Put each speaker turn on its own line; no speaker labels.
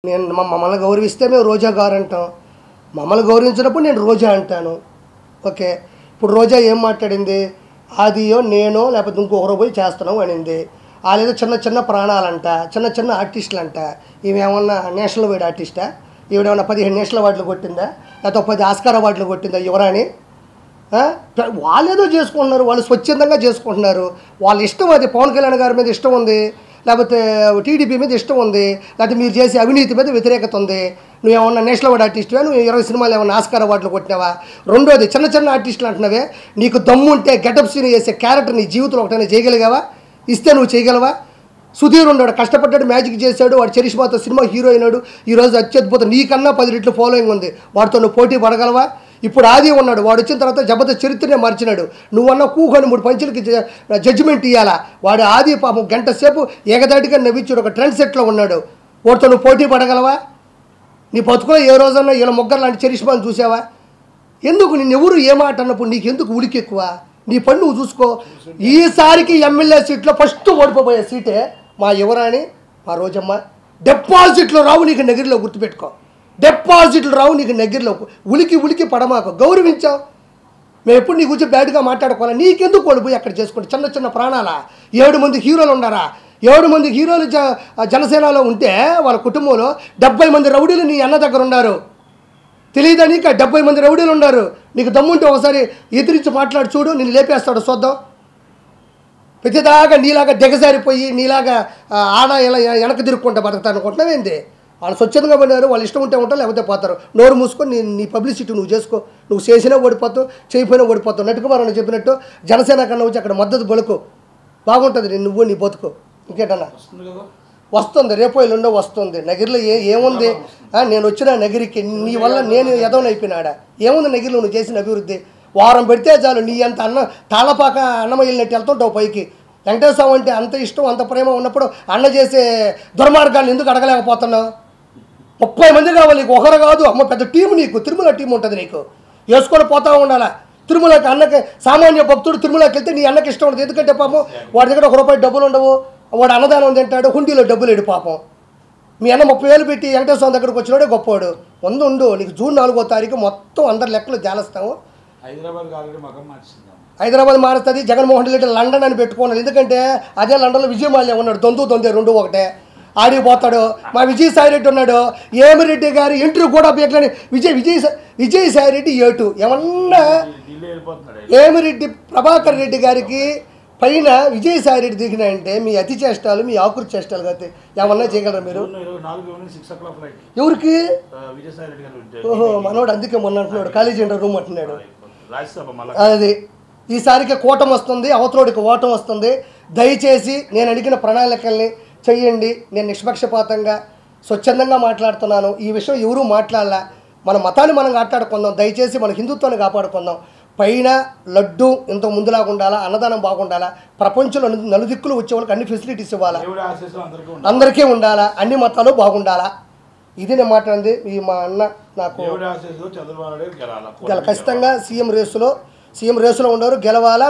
నేను మమ్మల్ని గౌరవిస్తే మేము రోజా గారు అంటాం. మమ్మల్ని గౌరవించినప్పుడు నేను రోజా అంటాను. ఓకే, ఇప్పుడు రోజా ఏం మాట్లాడింది? ఆదియో నేనో లేకపోతే ఇంకొకరు పోయి చేస్తున్నాం అనింది. వాళ్ళేదో చిన్న చిన్న ప్రాణాలంట, చిన్న చిన్న ఆర్టిస్టులు అంట. ఈమెమన్నా నేషనల్ వైడ్ ఆర్టిస్టా? ఈవిడేమన్నా 15 నేషనల్ అవార్డులు కొట్టిందా? లేకపోతే 10 ఆస్కార్ అవార్డులు కొట్టిందా యువరాణి? వాళ్ళేదో చేసుకుంటున్నారు, వాళ్ళు స్వచ్ఛందంగా చేసుకుంటున్నారు. వాళ్ళ ఇష్టం. అది పవన్ కళ్యాణ్ గారి మీద ఇష్టం ఉంది, లేకపోతే టీడీపీ మీద ఇష్టం ఉంది, లేకపోతే మీరు చేసే అవినీతి మీద వ్యతిరేకత ఉంది. నువ్వేమన్నా నేషనల్ అవార్డు ఆర్టిస్టువా? నువ్వు 20 సినిమాలు ఏమన్నా ఆస్కార్ అవార్డులు కొట్టినావా? రెండోది, చిన్న చిన్న ఆర్టిస్టులు అంటున్నావే, నీకు దమ్ము ఉంటే గెటప్ సీన్ చేసే క్యారెక్టర్ నీ జీవితంలో ఒకటైనా చేయగలిగావా? ఇస్తే నువ్వు చేయగలవా? సుధీర్ ఉన్నాడు, కష్టపడ్డాడు, మ్యాజిక్ చేశాడు, వాడు చరిష్మాతో సినిమా హీరో అయినాడు. ఈరోజు అత్యద్భుతం, నీకన్నా 10 రెట్లు ఫాలోయింగ్ ఉంది, వాడితో నువ్వు పోటీ పడగలవా? ఇప్పుడు ఆది ఉన్నాడు, వాడు వచ్చిన తర్వాత జబర్దస్త్ చరిత్రనే మార్చినాడు. నువ్వన్నా కూకొని 3 పంచులకి జడ్జిమెంట్ ఇవ్వాలా? వాడు ఆది పాపం గంట సేపు ఏకదాటిగా నవ్వించాడు, ఒక ట్రెండ్ సెట్లో ఉన్నాడు. వాడితో నువ్వు పోటీ పడగలవా? నీ బతుకులో ఏ రోజన్నా వీళ్ళ ముగ్గురు లాంటి చరిష్మాను చూసావా? ఎందుకు నిన్నెవరు ఏ మాట అన్నప్పుడు నీకు ఎందుకు ఉలికి ఎక్కువ? నీ పని నువ్వు చూసుకో. ఈసారికి ఎమ్మెల్యే సీట్లో ఫస్ట్ ఓడిపోయే సీటే మా యువరాణి, మా రోజమ్మ. డిపాజిట్లు రావు నీకు నగిరిలో, గుర్తుపెట్టుకో. డిపాజిట్లు రావు నీకు నగిరిలో. ఉలికి పడమాకు, గౌరవించావు. మేము ఎప్పుడు నీ గురించి బ్యాడ్గా మాట్లాడుకోవాలి. నీకెందుకు ఓడిపోయి అక్కడ చేసుకోండి? చిన్న చిన్న ప్రాణాలా? 7 మంది హీరోలు ఉన్నారా? 7 మంది హీరోలు జనసేనలో ఉంటే వాళ్ళ కుటుంబంలో 70 మంది రౌడీలు నీ అన్న దగ్గర ఉన్నారు. తెలియదా నీకు? 70 మంది రౌడీలు ఉన్నారు. నీకు దమ్ముంటే ఒకసారి ఎదిరించి మాట్లాడి చూడు, నేను లేపేస్తాడు చూద్దాం. ప్రతిదాకా నీలాగా దిగజారిపోయి నీలాగా ఆడ ఇలా వెనక తిరుక్కుంటా బతుకుతాను అనుకుంటున్నావేంది? వాళ్ళు స్వచ్ఛందంగా పడినారు, వాళ్ళు ఇష్టం ఉంటే ఉంటారు, లేకపోతే పోతారు. నోరు మూసుకొని నీ పబ్లిసిటీ నువ్వు చేసుకో. నువ్వు చేసినా ఓడిపోతావు, చేయకపోయినా ఓడిపోతావు. నటుకుమారని చెప్పినట్టు జనసేన కన్నా వచ్చి అక్కడ మద్దతు బలుకు, బాగుంటుంది. నువ్వు నీ బతుకు. ఇంకేటన్నా వస్తుంది, రేపో ఎల్లుండో వస్తుంది. నగిరిలో ఏముంది? నేను వచ్చిన నగిరికి నీ వల్ల నేను ఎదవనైపోయినాడా? ఏముంది నగిరిలో నువ్వు చేసిన అభివృద్ధి? వారం పెడితే చాలు, నీ అంత తాళపాక అన్నం వెళ్ళినట్టు వెళ్తుంటావు పైకి. వెంకటేశ్వర స్వామి అంటే అంత ఇష్టం, అంత ప్రేమ ఉన్నప్పుడు అన్న చేసే దుర్మార్గాన్ని ఎందుకు అడగలేకపోతున్నావు? 30 మంది కావాలి నీకు, ఒకరు కాదు. అమ్మ పెద్ద టీం నీకు, తిరుమల టీం ఉంటుంది నీకు, వేసుకొని పోతా ఉండాలా. తిరుమలకి అన్నకి సామాన్య భక్తుడు తిరుమలకి వెళ్తే నీ అన్నకి ఇష్టం ఉండదు. ఎందుకంటే పాపం వాడి దగ్గర 1 రూపాయి డబ్బులు ఉండవు, వాడు అన్నదానం తింటాడు, హుండీలో డబ్బులు ఏడు పాపం. మీ అన్న 30,000 పెట్టి వెంకటేశ్వర స్వామి దగ్గరకు వచ్చినాడే గొప్పవాడు. ఉండు నీకు జూన్ 4వ తారీఖు మొత్తం అందరి లెక్కలు జాలస్తాము. హైదరాబాద్ మారుస్తుంది. జగన్మోహన్ రెడ్డి లండన్ అని పెట్టుకున్నాడు. ఎందుకంటే అదే లండన్లో విజయమాల్య ఉన్నాడు, దొందే 2 ఒకటే ఆడిపోతాడు. మా విజయసాయిరెడ్డి ఉన్నాడు, ఏమిరెడ్డి గారి ఇంటర్వ్యూ కూడా బీకలేని విజయసాయిరెడ్డి ఏటు ఏమన్నా. ఏమిరెడ్డి ప్రభాకర్ రెడ్డి గారికి పైన విజయసాయిరెడ్డి దిగినాయంటే మీ అతి చేష్టాలు, మీ ఆకృతి చేష్టాలు కాబట్టి ఏమన్నా చేయగలరు మీరు? ఎవరికి? ఓహో, మనోడు అందుకే మొన్న అంటున్నాడు కాలేజీ రూమ్ అంటున్నాడు. అది ఈసారికి కూటమి వస్తుంది, అవతలోడికి ఓటం వస్తుంది. దయచేసి నేను అడిగిన ప్రణాళికల్ని చెయ్యండి. నేను నిష్పక్షపాతంగా స్వచ్ఛందంగా మాట్లాడుతున్నాను. ఈ విషయం ఎవరూ మాట్లాడాల. మన మతాన్ని మనం కాపాడుకుందాం. దయచేసి మన హిందుత్వాన్ని కాపాడుకుందాం. పైన లడ్డు ఇంత ముందులాగా ఉండాలా, అన్నదానం బాగుండాలా, ప్రపంచంలో నలుదిక్కులు వచ్చే వాళ్ళకి అన్ని ఫెసిలిటీస్ ఇవ్వాలా, అందరికీ ఉండాలా, అన్ని మతాలు బాగుండాలా. ఇది నేను మాట్లాడింది. ఈ మా అన్న నాకు ఖచ్చితంగా సీఎం రేసులో ఉండరు, గెలవాలా.